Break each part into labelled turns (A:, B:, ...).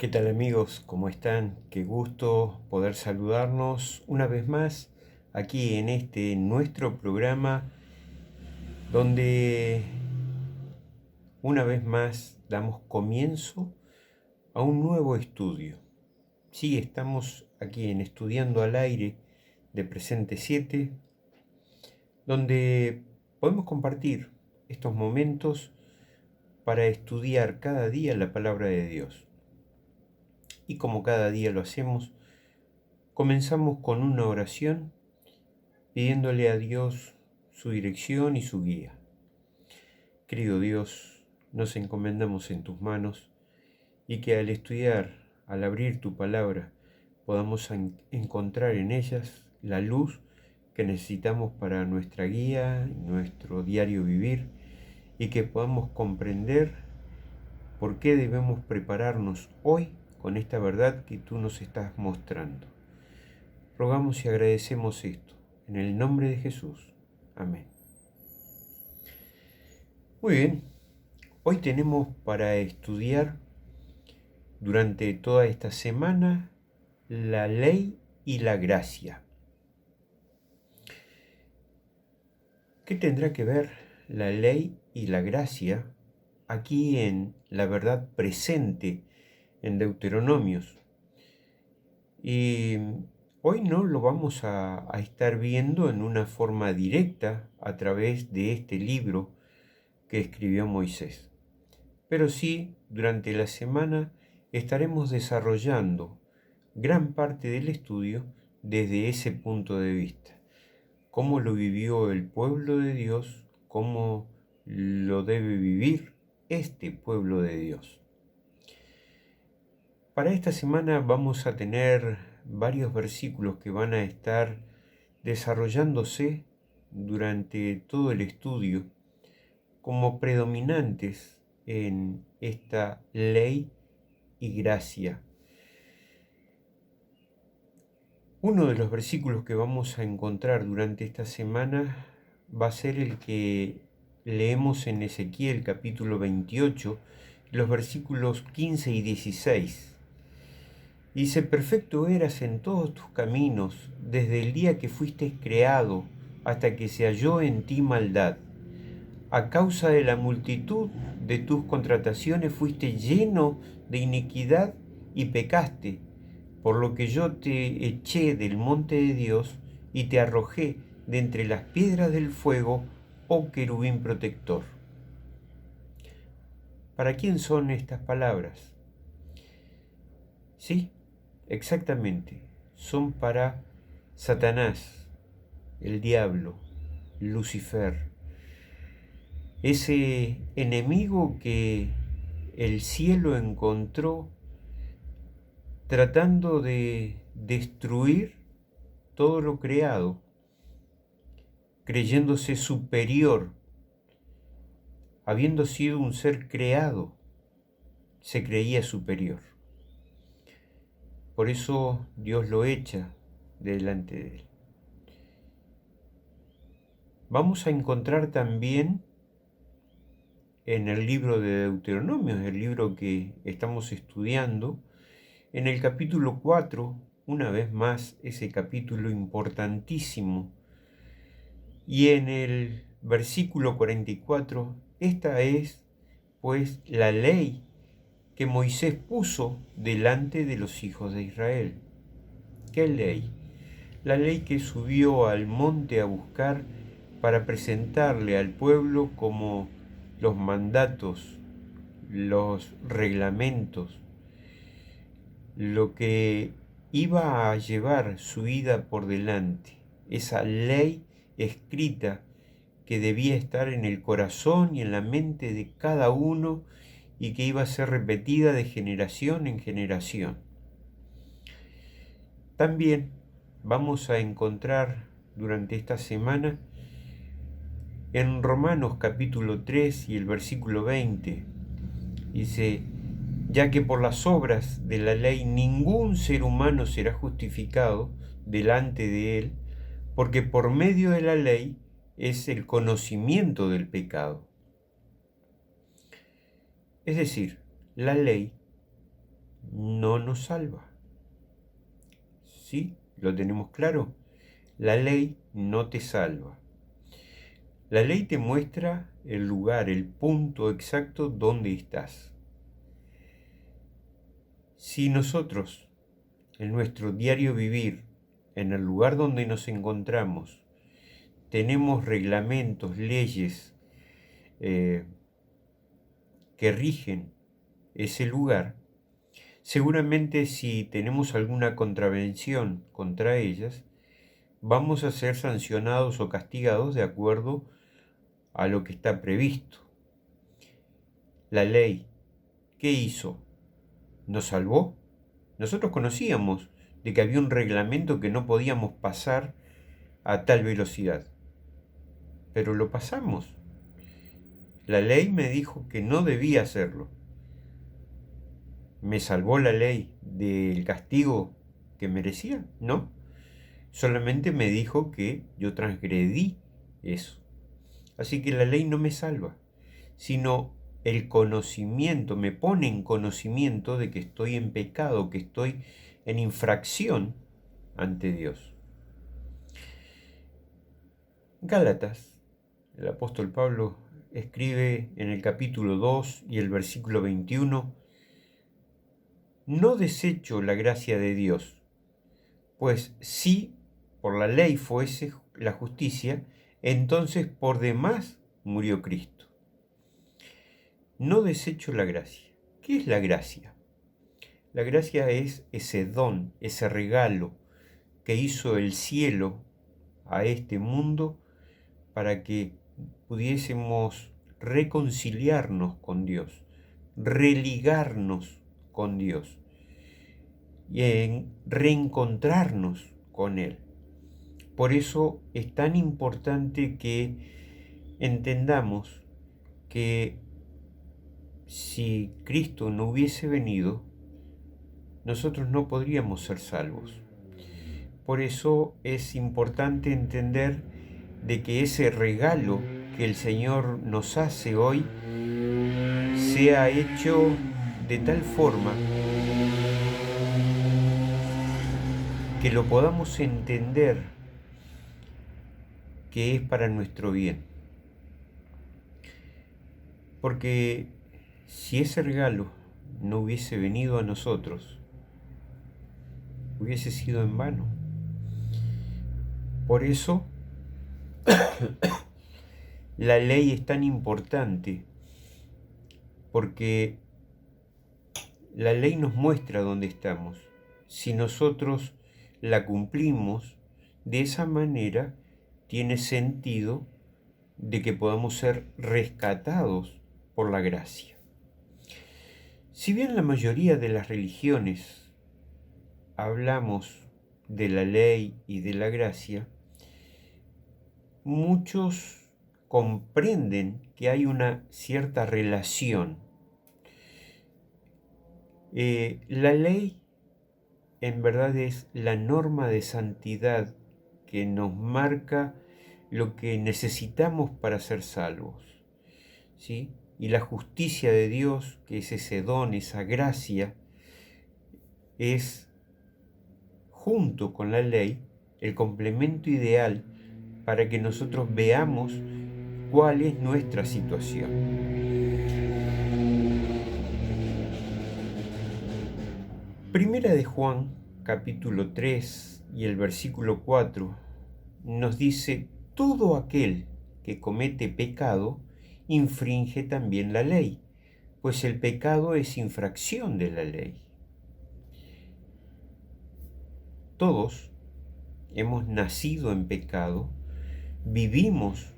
A: ¿Qué tal amigos? ¿Cómo están? Qué gusto poder saludarnos una vez más aquí en este nuestro programa donde una vez más damos comienzo a un nuevo estudio. Sí, estamos aquí en Estudiando al Aire de Presente 7, donde podemos compartir estos momentos para estudiar cada día la palabra de Dios. Y como cada día lo hacemos, comenzamos con una oración pidiéndole a Dios su dirección y su guía. Querido Dios, nos encomendamos en tus manos y que al estudiar, al abrir tu palabra, podamos encontrar en ellas la luz que necesitamos para nuestra guía, nuestro diario vivir, y que podamos comprender por qué debemos prepararnos hoy con esta verdad que tú nos estás mostrando. Rogamos y agradecemos esto, en el nombre de Jesús. Amén. Muy bien, hoy tenemos para estudiar durante toda esta semana la ley y la gracia. ¿Qué tendrá que ver la ley y la gracia aquí en la verdad presente en Deuteronomios? Y hoy no lo vamos a estar viendo en una forma directa a través de este libro que escribió Moisés. Pero sí, durante la semana estaremos desarrollando gran parte del estudio desde ese punto de vista. Cómo lo vivió el pueblo de Dios, cómo lo debe vivir este pueblo de Dios. Para esta semana vamos a tener varios versículos que van a estar desarrollándose durante todo el estudio como predominantes en esta ley y gracia. Uno de los versículos que vamos a encontrar durante esta semana va a ser el que leemos en Ezequiel capítulo 28, los versículos 15 y 16. Dice: perfecto eras en todos tus caminos, desde el día que fuiste creado hasta que se halló en ti maldad. A causa de la multitud de tus contrataciones fuiste lleno de iniquidad y pecaste, por lo que yo te eché del monte de Dios y te arrojé de entre las piedras del fuego, oh querubín protector. ¿Para quién son estas palabras? Sí, exactamente, son para Satanás, el diablo, Lucifer, ese enemigo que el cielo encontró tratando de destruir todo lo creado, creyéndose superior, habiendo sido un ser creado, se creía superior. Por eso Dios lo echa delante de él. Vamos a encontrar también en el libro de Deuteronomio, el libro que estamos estudiando, en el capítulo 4, una vez más, ese capítulo importantísimo, y en el versículo 44, esta es, pues, la ley que Moisés puso delante de los hijos de Israel. ¿Qué ley? La ley que subió al monte a buscar para presentarle al pueblo como los mandatos, los reglamentos, lo que iba a llevar su vida por delante, esa ley escrita que debía estar en el corazón y en la mente de cada uno y que iba a ser repetida de generación en generación. También vamos a encontrar durante esta semana en Romanos capítulo 3 y el versículo 20, dice: ya que por las obras de la ley ningún ser humano será justificado delante de él, porque por medio de la ley es el conocimiento del pecado. Es decir, la ley no nos salva. ¿Sí? ¿Lo tenemos claro? La ley no te salva. La ley te muestra el lugar, el punto exacto donde estás. Si nosotros, en nuestro diario vivir, en el lugar donde nos encontramos, tenemos reglamentos, leyes que rigen ese lugar, seguramente si tenemos alguna contravención contra ellas, vamos a ser sancionados o castigados de acuerdo a lo que está previsto. La ley, ¿qué hizo? ¿Nos salvó? Nosotros conocíamos de que había un reglamento que no podíamos pasar a tal velocidad, pero lo pasamos. La ley me dijo que no debía hacerlo. ¿Me salvó la ley del castigo que merecía? No. Solamente me dijo que yo transgredí eso. Así que la ley no me salva, sino el conocimiento, me pone en conocimiento de que estoy en pecado, que estoy en infracción ante Dios. Gálatas, el apóstol Pablo escribe en el capítulo 2 y el versículo 21, no desecho la gracia de Dios, pues si por la ley fuese la justicia, entonces por demás murió Cristo. No desecho la gracia. ¿Qué es la gracia? La gracia es ese don, ese regalo que hizo el cielo a este mundo para que pudiésemos reconciliarnos con Dios, religarnos con Dios y reencontrarnos con Él. Por eso es tan importante que entendamos que si Cristo no hubiese venido, nosotros no podríamos ser salvos. Por eso es importante entender de que ese regalo que el Señor nos hace hoy sea hecho de tal forma que lo podamos entender que es para nuestro bien. Porque si ese regalo no hubiese venido a nosotros, hubiese sido en vano. Por eso la ley es tan importante, porque la ley nos muestra dónde estamos. Si nosotros la cumplimos, de esa manera tiene sentido de que podamos ser rescatados por la gracia. Si bien la mayoría de las religiones hablamos de la ley y de la gracia, muchos comprenden que hay una cierta relación. La ley en verdad es la norma de santidad que nos marca lo que necesitamos para ser salvos, ¿sí? Y la justicia de Dios, que es ese don, esa gracia, es, junto con la ley, el complemento ideal para que nosotros veamos cuál es nuestra situación. Primera de Juan, capítulo 3 y el versículo 4, nos dice, todo aquel que comete pecado infringe también la ley, pues el pecado es infracción de la ley. Todos hemos nacido en pecado, vivimos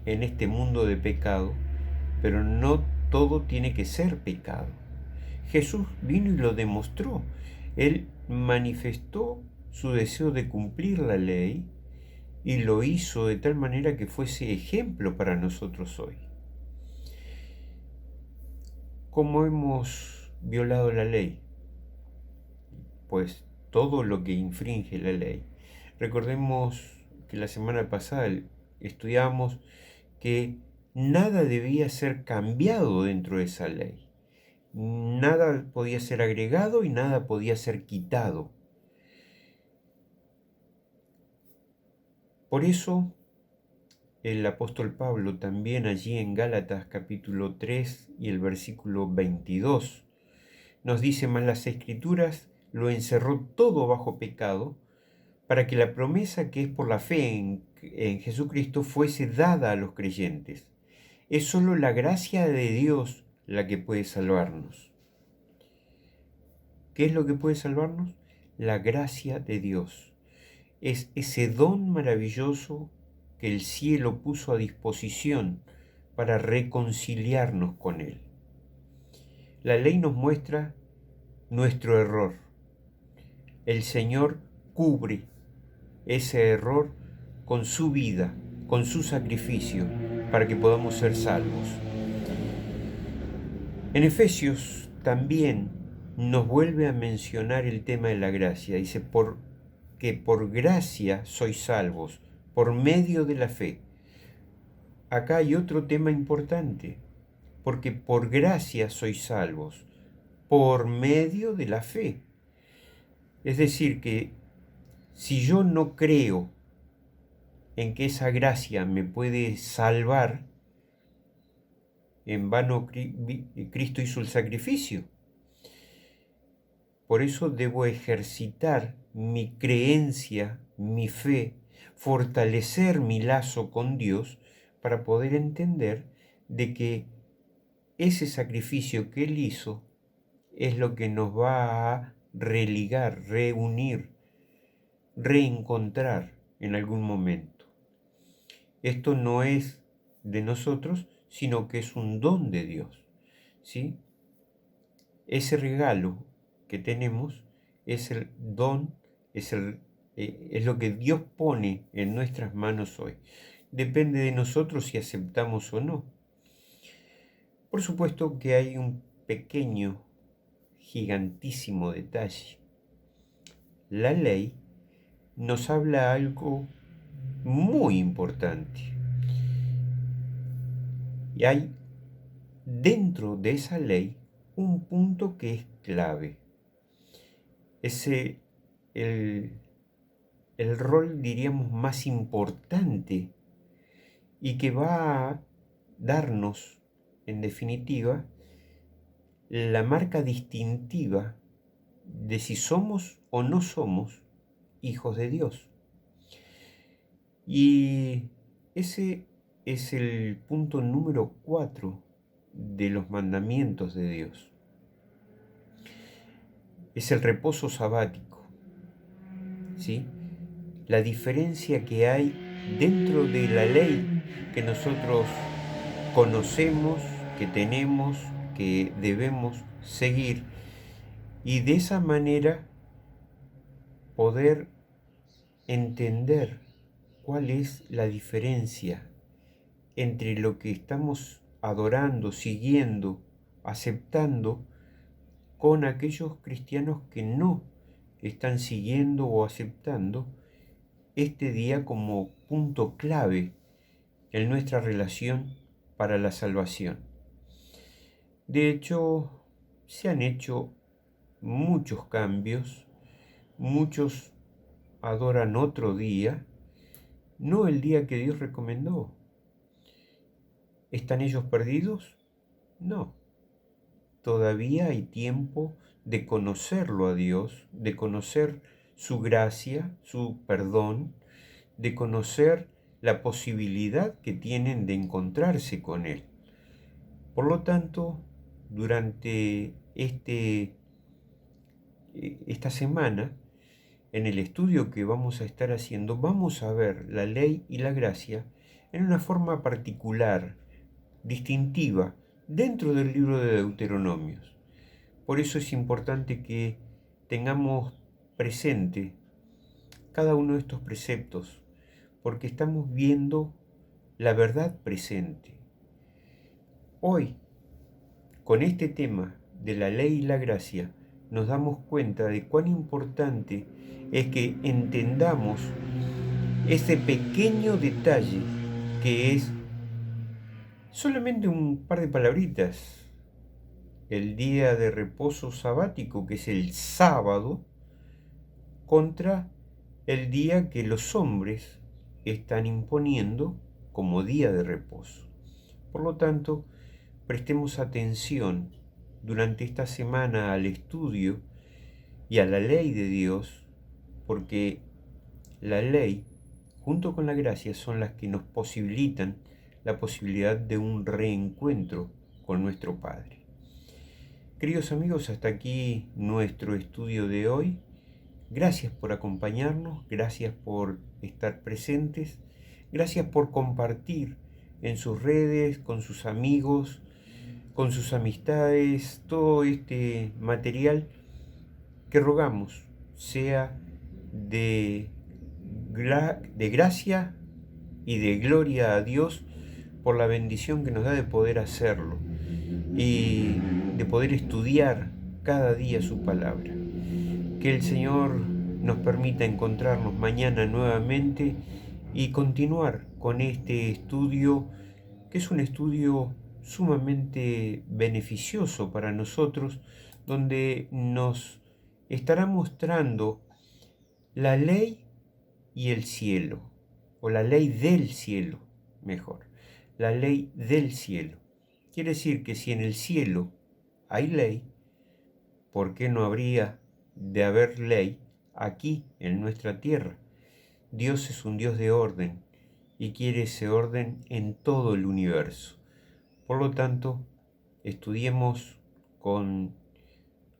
A: en este mundo de pecado, pero no todo tiene que ser pecado. Jesús vino y lo demostró. Él manifestó su deseo de cumplir la ley y lo hizo de tal manera que fuese ejemplo para nosotros hoy. ¿Cómo hemos violado la ley? Pues todo lo que infringe la ley. Recordemos que la semana pasada estudiamos que nada debía ser cambiado dentro de esa ley. Nada podía ser agregado y nada podía ser quitado. Por eso el apóstol Pablo también allí en Gálatas capítulo 3 y el versículo 22 nos dice: mas las Escrituras lo encerró todo bajo pecado, para que la promesa que es por la fe en Jesucristo fuese dada a los creyentes. Es solo la gracia de Dios la que puede salvarnos. ¿Qué es lo que puede salvarnos? La gracia de Dios. Es ese don maravilloso que el cielo puso a disposición para reconciliarnos con Él. La ley nos muestra nuestro error. El Señor cubre ese error con su vida, con su sacrificio, para que podamos ser salvos. En Efesios también nos vuelve a mencionar el tema de la gracia. Dice, que por gracia sois salvos, por medio de la fe. Acá hay otro tema importante, porque por gracia sois salvos, por medio de la fe. Es decir, que si yo no creo en que esa gracia me puede salvar, en vano Cristo hizo el sacrificio. Por eso debo ejercitar mi creencia, mi fe, fortalecer mi lazo con Dios para poder entender de que ese sacrificio que Él hizo es lo que nos va a religar, reunir, reencontrar en algún momento. Esto no es de nosotros, sino que es un don de Dios, ¿sí? Ese regalo que tenemos es el don, es lo que Dios pone en nuestras manos hoy. Depende de nosotros si aceptamos o no. Por supuesto que hay un pequeño, gigantísimo detalle. La ley nos habla algo muy importante. Y hay dentro de esa ley un punto que es clave. El rol, diríamos, más importante y que va a darnos, en definitiva, la marca distintiva de si somos o no somos hijos de Dios. Y ese es el punto número 4 de los mandamientos de Dios. Es el reposo sabático, ¿sí? La diferencia que hay dentro de la ley que nosotros conocemos, que tenemos, que debemos seguir, y de esa manera poder entender cuál es la diferencia entre lo que estamos adorando, siguiendo, aceptando, con aquellos cristianos que no están siguiendo o aceptando este día como punto clave en nuestra relación para la salvación. De hecho, se han hecho muchos cambios, muchos adoran otro día, no el día que Dios recomendó. ¿Están ellos perdidos? No. Todavía hay tiempo de conocerlo a Dios, de conocer su gracia, su perdón, de conocer la posibilidad que tienen de encontrarse con Él. Por lo tanto, durante esta semana, en el estudio que vamos a estar haciendo, vamos a ver la ley y la gracia en una forma particular, distintiva, dentro del libro de Deuteronomios. Por eso es importante que tengamos presente cada uno de estos preceptos, porque estamos viendo la verdad presente. Hoy, con este tema de la ley y la gracia, nos damos cuenta de cuán importante es que entendamos ese pequeño detalle que es solamente un par de palabritas. el día de reposo sabático, que es el sábado, contra el día que los hombres están imponiendo como día de reposo. Por lo tanto, prestemos atención durante esta semana al estudio y a la ley de Dios, porque la ley, junto con la gracia, son las que nos posibilitan la posibilidad de un reencuentro con nuestro Padre. Queridos amigos, hasta aquí nuestro estudio de hoy. Gracias por acompañarnos, gracias por estar presentes, gracias por compartir en sus redes, con sus amigos, con sus amistades, todo este material que rogamos sea de gracia y de gloria a Dios por la bendición que nos da de poder hacerlo y de poder estudiar cada día su palabra. Que el Señor nos permita encontrarnos mañana nuevamente y continuar con este estudio, que es un estudio sumamente beneficioso para nosotros, donde nos estará mostrando la ley y el cielo, o la ley del cielo, mejor, la ley del cielo. Quiere decir que si en el cielo hay ley, ¿por qué no habría de haber ley aquí en nuestra tierra? Dios es un Dios de orden y quiere ese orden en todo el universo. Por lo tanto, estudiemos con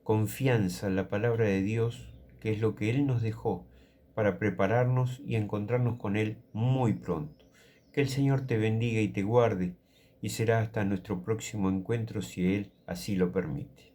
A: confianza la palabra de Dios, que es lo que Él nos dejó para prepararnos y encontrarnos con Él muy pronto. Que el Señor te bendiga y te guarde, y será hasta nuestro próximo encuentro si Él así lo permite.